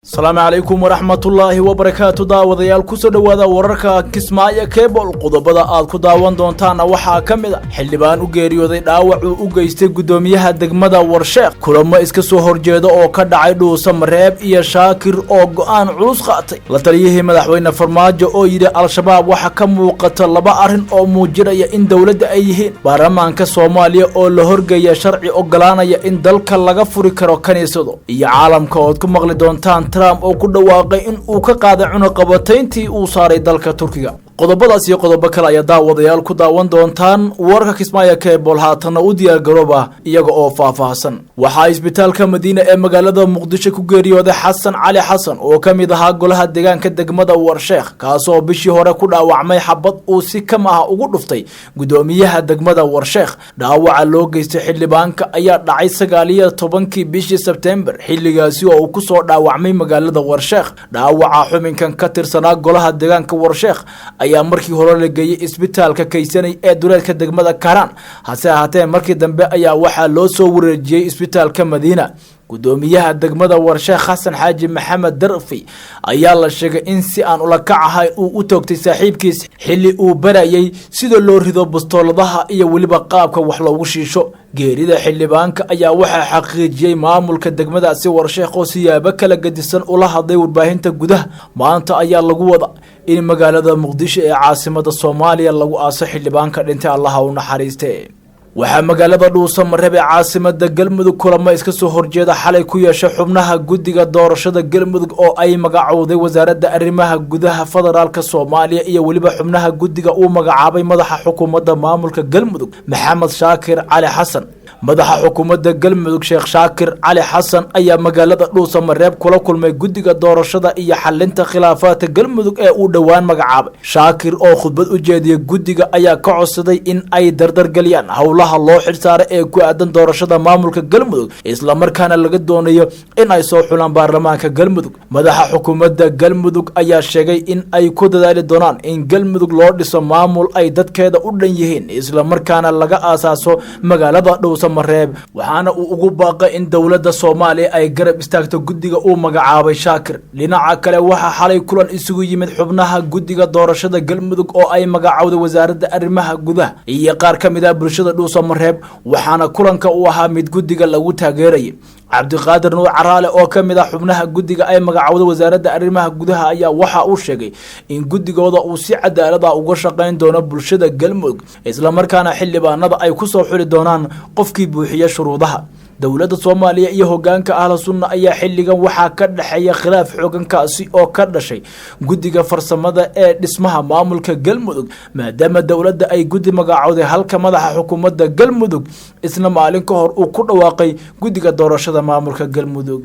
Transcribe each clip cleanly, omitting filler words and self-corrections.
السلام عليكم ورحمة الله وبركاته داوديال كسو دوادا ورarka Kismaayo Cable qodobada aad ku daawan doontaan waxa kamid ah xildhibaan u geeriyooday dhaawac uu u geystay gudoomiyaha degmada Warsheekh kulamo iska soo horjeeda oo ka dhacay dhuusa Mareeb iyo Shaakir oo go'aan culus qaatay la taliyihii madaxweyne Farmaajo oo yiri al-shabaab waxa ka muuqata laba arin oo muujinaya in dawladda ay yihiin baarlamaanka Soomaaliya oo la horgeeyay sharci ogolaanaya in dalka laga furi karo kaniisado iyo caalamka oo ku maqli doontaan Trump oo ku dhawaaqay in uu ka qaaday cunaqabatayntii uu saaray dalka Turkiga qodobadaas iyo qodobo kale ayaa daawadayaal ku daawan doontaan warka Kismaayo Cable haatana u diyaar garooba iyaga oo faahfaahsan waxa isbitaalka Madiina ee magaalada Muqdisho ku geeriyooday Xasan Cali Xasan oo kamid ahaa golaha deegaanka degmada Warsheekh kaas oo bishii hore ku dhaawacmay xabad uu si kama ah ugu dhuftay gudoomiyaha degmada Warsheekh dhaawaca loo geystay xildhibaanka ayaa dhacay 19 bishii September xilligaasi oo uu ku soo dhaawacmay magaalada Warsheekh dhaawaca xubinkan ka tirsanaa golaha deegaanka Warsheekh ayaa markii hore la geeyay isbitaalka Kaysanay ee duleedka degmada Karaan hase ahaatee markii dambe ayaa waxa loo soo wareejiyay isbitaalka Madiina gudoomiyaha degmada Warsheekh Xasan Xaaji Maxamed Darfi ayaa la sheegay in si aan ula kacahay uu u toogtay saaxiibkiis xilli uu barayay sida loo rido bastooladaha iyo waliba qaabka wax loogu shiisho geerida xildhibaanka ayaa waxa xaqiijiyay maamulka degmadaasi Warsheekh oo siyaabo kala gadisan ula hadlay warbaahinta gudaha maanta ayaa lagu wada in magaalada Muqdisho ee caasimadda Soomaaliya lagu aaso xildhibaanka dhintay Allah u naxariistay waxa magaalada dhuusa Mareeb ee caasimadda Galmudug kulamo iska soo horjeeda xalay ku yeeshay xubnaha guddiga doorashada Galmudug oo ay magacowday wasaaradda arrimaha gudaha federaalka Soomaaliya iyo waliba xubnaha guddiga uu magacaabay madaxa xukuumadda maamulka Galmudug Maxamed Shaakir Cali Xasan madaxa xukuumadda Galmudug Sheekh Shaakir Cali Xasan ayaa magaalada dhuusa Mareeb kula kulmay guddiga doorashada iyo xalinta khilaafaadka Galmudug ee uu dhawaan magacaabay Shaakir oo khudbad u jeediyay guddiga ayaa ka codsaday in ay dardar galiyaan howlaha loo xilsaaray ee ku aadan doorashada maamulka Galmudug isla markaana laga doonayo in ay soo xulaan baarlamaanka Galmudug madaxa xukuumadda Galmudug ayaa sheegay in ay ku dadaali doonaan in Galmudug loo dhiso maamul ay dadkeeda u dhan yihiin isla markaana laga aasaaso magaalada dhuusa Mareeb waxaana uu ugu baaqay in dawladda Soomaaliya ay garab istaagto guddiga uu magacaabay Shaakir dhinaca kale waxa xalay kulan isugu yimid xubnaha guddiga doorashada Galmudug oo ay magacowday wasaaradda arrimaha gudaha iyo qaar kamid ah bulshada dhuusa Mareeb waxaana kulanka uu ahaa mid guddiga lagu taageeray Cabdiqaadir Nuur Caraale oo kamid ah xubnaha guddiga ay magacowday wasaaradda arrimaha gudaha ayaa waxa uu sheegay in guddigooda uu si cadaalad ah uga shaqeyn doono bulshada Galmudug isla markaana xildhibaanada ay ku soo xuli doonaan qofkii buuxiya shuruudaha dawladda Soomaaliya iyo hoggaanka Ahlus Sunna ayaa xilligan waxa ka dhaxeeya khilaaf xooggan kaasi oo ka dhashay guddiga farsamada ee dhismaha maamulka Galmudug maadaama dawladda ay guddi magacowday halka madaxa xukuumadda Galmudug isna maalin ka hor uu ku dhawaaqay guddiga doorashada maamulka Galmudug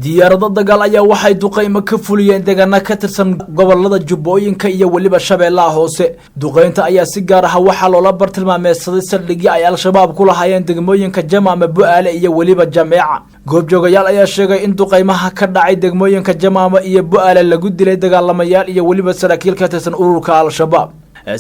diyaarado dagaal ayaa waxay duqeymo ka fuliyeen deegaano ka tirsan gobolada Jubbooyinka iyo waliba Shabeellaha Hoose duqeynta ayaa si gaar ah waxa loola bartilmaameedsaday saldhigyo ay al-shabaab ku lahaayeen degmooyinka Jamaama Bu'aale iyo waliba Jameeca goobjoogayaal ayaa sheegay in duqeymaha ka dhacay degmooyinka Jamaama iyo Bu'aale lagu dilay dagaalamayaal iyo waliba saraakiil ka tirsan ururka al-shabaab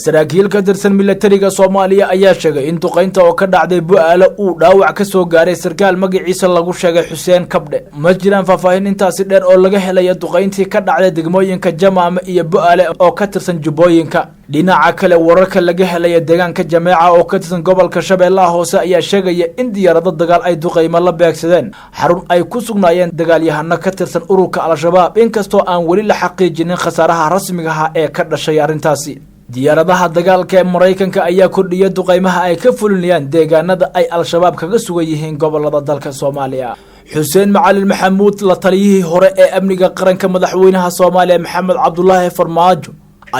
saraakiil ka tirsan militariga Soomaaliya ayaa sheegay in duqeynta oo ka dhacday Bu'aale uu dhaawac ka soo gaaray sarkaal magaciisa lagu sheegay Xuseen Kabdhe ma jiraan faahfaahin intaasi dheer oo laga helay duqeyntii ka dhacday degmooyinka Jamaama iyo Bu'aale oo ka tirsan Jubbooyinka dhinaca kale wararka laga helay deegaanka Jameeca oo ka tirsan gobolka Shabeellaha Hoose ayaa sheegaya in diyaarado dagaal ay duqeymo la beegsadeen xarun ay ku sugnaayeen dagaalyahano ka tirsan ururka al-shabaab inkastoo aan wali la xaqiijinin khasaaraha rasmiga ah ee ka dhashay arintaasi diyaaradaha dagaalka ee Mareykanka ayaa kordhiyay duqeymaha ay ka fulinayaan deegaanada ay al-shabaab kaga sugan yihiin gobolada dalka Soomaaliya Xuseen Macalin Maxamuud la taliyihii hore ee amniga qaranka madaxweynaha Soomaaliya Maxamed Cabdullaahi Farmaajo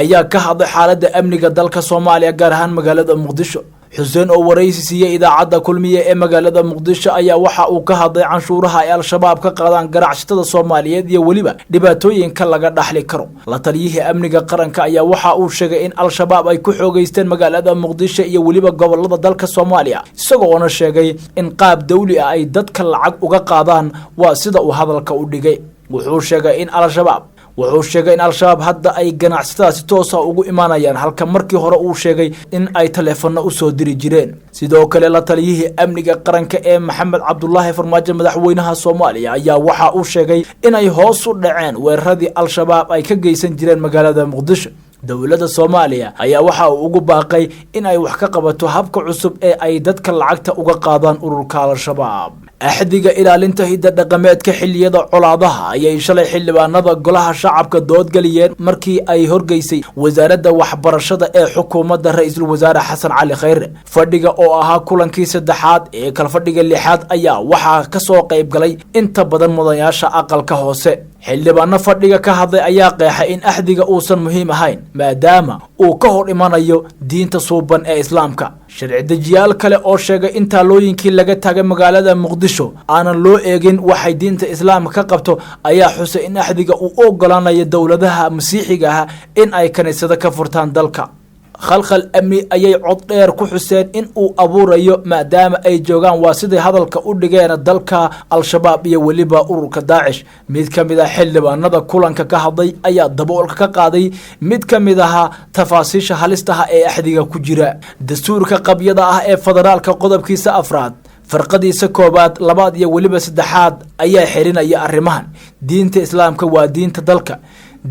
ayaa ka hadlay xaaladda amniga dalka Soomaaliya gaar ahaan magaalada Muqdisho Xuseen oo waraysi siiyay idaacadda kulmiye ee magaalada Muqdisho ayaa waxa uu ka hadlay canshuuraha ay al-shabaab ka qaadaan ganacsatada Soomaaliyeed iyo waliba dhibaatooyinka laga dhaxli karo la taliyihii amniga qaranka ayaa waxa uu sheegay in al-shabaab ay ku xoogeysteen magaalada Muqdisho iyo waliba gobolada dalka Soomaaliya isagoo sheegay in qaab dawli ah ay dadka lacag uga qaadaan waa sida uu hadalka u dhigay wuxuu sheegay in al-shabaab wuxuu sheegay in al-shabaab hadda ay ganacsadaasi toosa ugu imaanayaan halka markii hore uu sheegay in ay taleefano u soo diri jireen sidoo kale la taliyihii amniga qaranka ee Maxamed Cabdullaahi Farmaajo madaxweynaha Soomaaliya ayaa waxa uu sheegay in ay hoos u dhaceen weeraradii al-shabaab ay ka geysan jireen magaalada Muqdisho dawladda Soomaaliya ayaa waxa uu ugu baaqay in ay wax ka qabato habka cusub ee ay dadka lacagta uga qaadaan ururka al-shabaab axdiga ilaalinta hidda dhaqameedka xilliyada colaadaha ayay shalay xildhibaanada golaha shacabka doodgaliyeen markii ay horgeysay wasaaradda waxbarashada ee xukuumadda ra'iisul wasaare Xasan Cali Khayre fadhiga oo ahaa kulankii saddexaad ee kala fadhiga lixaad ayaa waxa ka soo qayb galay inta badan mudanayaasha aqalka hoose xildhibaano fadhiga ka hadlay ayaa qeexay in axdiga uusan muhiim ahayn maadaama uu ka hor imanayo diinta suuban ee islaamka sharci dejiyaal kale oo sheegay in taalooyinkii laga tagay magaalada Muqdisho aanan loo eegin waxay diinta islaamka ka qabto ayaa xusay in axdiga uu ogolaanayo dawladaha masiixiga ah in ay kaniisada ka furtaan dalka khalkhal amni ayay cod dheer ku xuseen in uu abuurayo maadaama ay joogaan waa sidii hadalka u dhigeen dalka al-shabaab iyo waliba ururka Daacish mid kamid ah xildhibaanada kulanka ka hadlay ayaa daboolka ka qaaday mid kamid ah tafaasiisha halistaha ee axdiga ku jira dastuurka qabyada ah ee federaalka qodobkiisa afraad farqadiisa koobaad labaad iyo waliba saddexaad ayaa xirinaya arrimahan diinta islaamka waa diinta dalka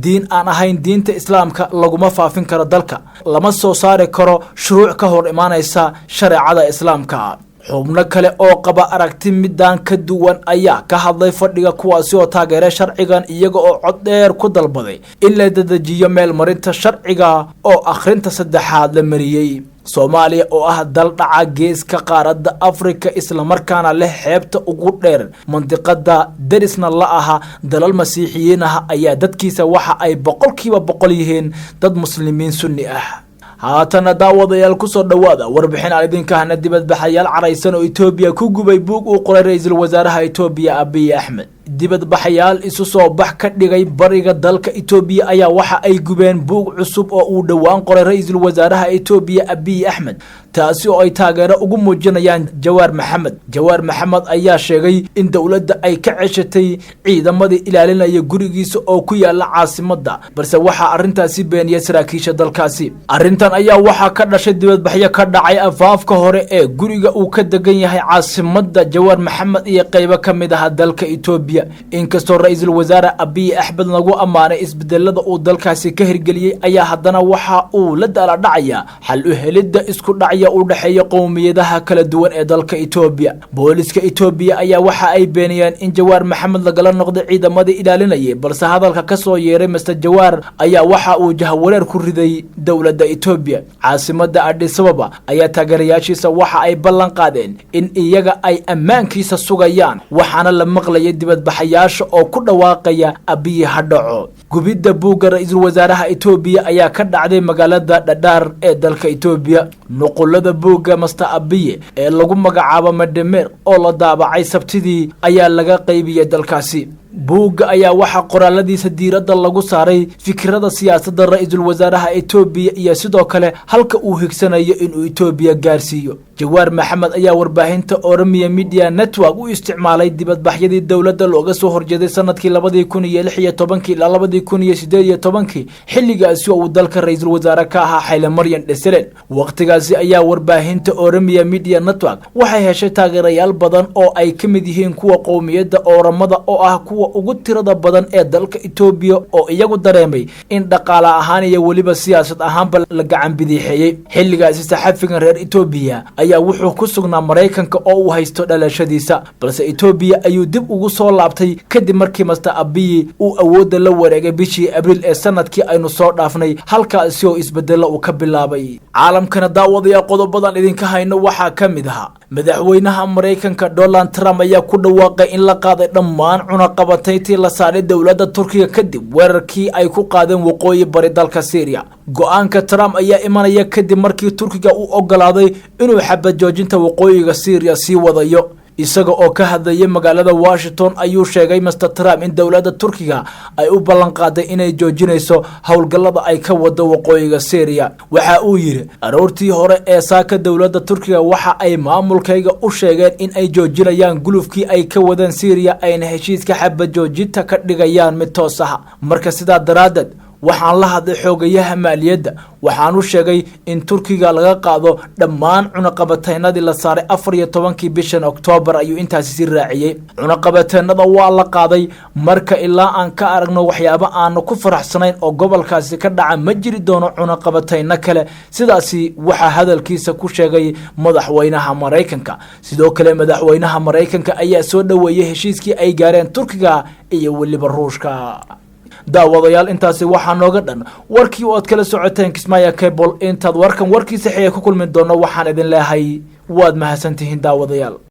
diin aan ahayn diinta islaamka laguma faafin karo dalka lama soo saari karo shuruuc ka hor imaanaysa shareecada islaamka xubno kale oo qaba aragti midaan ka duwan ayaa ka hadlay fadhiga kuwaasi oo taageeray sharcigan iyaga oo cod dheer ku dalbaday in la dedejiyo meel marinta sharciga oo akhrinta saddexaad la mariyay Soomaaliya oo ah dal dhaca geeska qaaradda Afrika isla markaana leh xeebta ugu dheer mantiqada darisna la aha dalal masiixiyiin ah ayaa dadkiisa waxa ay boqolkiiba boqol yihiin dad muslimiin sunni ah haatana daawadayaal ku soo dhawaada warbixin aan idinka hana dibadbaxayaal caraysan oo Itoobiya ku gubay buug uu qoray ra'iisul wasaaraha Itoobiya Abiy Ahmed dibadbaxayaal isu soo bax ka dhigay bariga dalka Itoobiya ayaa waxa ay gubeen buug cusub oo uu dhawaan qoray ra'iisul wasaaraha Itoobiya Abiy Ahmed taasi oo ay taageero ugu muujinayaan Jawaar Maxamed ayaa sheegay in dawladda ay ka ceshatay ciidamadii ilaalinaya gurigiisa oo ku yaala caasimadda balse waxa arintaasi beeniyay saraakiisha dalkaasi arintan ayaa waxa ka dhashay dibadbaxyo ka dhacay afaafka hore ee guriga uu ka degan yahay caasimadda Jawaar Maxamed iyo qaybo kamid ah dalka Itoobiya inkastoo ra'iisul wasaare Abiy Ahmed lagu amaanay isbedelada uu dalkaasi ka hirgeliyay ayaa haddana waxa uu la dala dhacaya xal u helidda isku dhacya u dhaxeeya qowmiyadaha kala duwan ee dalka Itoobiya booliska Itoobiya ayaa waxa ay beeniyeen in Jawaar Maxamed lagala noqday ciidamadii ilaalinayay balse hadalka ka soo yeeray Mr Jawaar ayaa waxa uu jahawareer ku riday dawladda Itoobiya caasimadda Addis Ababa ayaa taageerayaashiisa waxa ay ballan qaadeen in iyaga ay ammaankiisa sugayaan waxaana la maqlayay dibadbaxayaasha oo ku dhawaaqaya Abiy hadhaco gubidda buugga ra'iisul wasaaraha Itoobiya ayaa ka dhacday magaalada Dhadhaar ee dalka Itoobiya nuqulada buugga Mr Abiy ee lagu magacaabo Madhemer oo la daabacay Sabtidii ayaa laga qaybiyay dalkaasi buugga ayaa waxa qoraaladiisa diiradda lagu saaray fikrada siyaasadda ra'iisul wasaaraha Itoobiya iyo sidoo kale halka uu higsanayo inuu Itoobiya gaarsiiyo Jawaar Maxamed ayaa warbaahinta Oromia Media Network u isticmaalay dibadbaxyadii dawladda looga soo horjeeday sanadkii 2016 ilaa 2018 xilligaasi oo uu dalka ra'iisul wasaare ka ahaa Haile Mariam Desalegn waqtigaasi ayaa warbaahinta Oromia Media Network waxay heshay taageerayaal badan oo ay kamid yihiin kuwa qowmiyadda Oromada oo ah kuwa ugu tirada badan ee dalka Itoobiya oo iyagu dareemay in dhaqaale ahaan iyo waliba siyaasad ahaanba la gacan bidixeeyay xilligaasi saxafigan reer Itoobiya ayaa wuxuu ku sugnaa Mareykanka oo uu haysto dhalashadiisa balse Itoobiya ayuu dib ugu soo laabtay kadib markii Mr Abiy uu awoodda la wareegay bishii Abriil ee sanadkii aynu soo dhaafnay halkaasi oo isbedelo uu ka bilaabay caalamkana daawadaya qodobadan idinka hayno waxa kamid ah madaxweynaha Mareykanka Donald Trump ayaa ku dhawaaqay in la qaaday dhammaan cunaqabatayntii la saaray dawladda Turkiga kadib weerarkii ay ku qaadeen waqooyi bari dalka Syria go'aanka Trump ayaa imanaya kadib markii Turkiga uu ogolaaday inuu xabad joojinta waqooyiga Syria sii wadayo isaga oo ka hadlayay magaalada Washington ayuu sheegay Mr Trump in dawladda Turkiga ay u ballan qaaday inay joojinayso howlgallada ay ka wado waqooyiga Syria. waxa uu yiri aroortii hore ee saaka dawladda Turkiga waxa ay maamulkayga u sheegeen in ay joojinayaan gulufkii ay ka wadaan Syria ayna heshiiska xabad joojinta ka dhigayaan mid toos ah. marka sidaa daraadad waxaan la hadlay xogayaha maaliyadda waxaan u sheegay in Turkiga laga qaado dhammaan cunaqabataynadii la saaray 14 bishan Oktoobar ayuu intaasi si raaciyay. cunaqabataynada waa la qaaday marka ilaa aan ka aragno waxyaabo aan ku faraxsanayn oo gobolkaasi ka dhaca ma jiri doono cunaqabatayna kale. sidaasi waxa hadalkiisa ku sheegay madaxweynaha Mareykanka. sidoo kale madaxweynaha Mareykanka ayaa soo dhaweeyay heshiiskii ay gaareen Turkiga iyo waliba Ruushka. daawadayaal intaasi waxaa nooga dhan warkii oo aad kala socoteen Kismaayo Cable. intaad warkan warkiisa xigay ku kulmi doono waxaan idin leeyahay waad mahadsantihiin daawadayaal.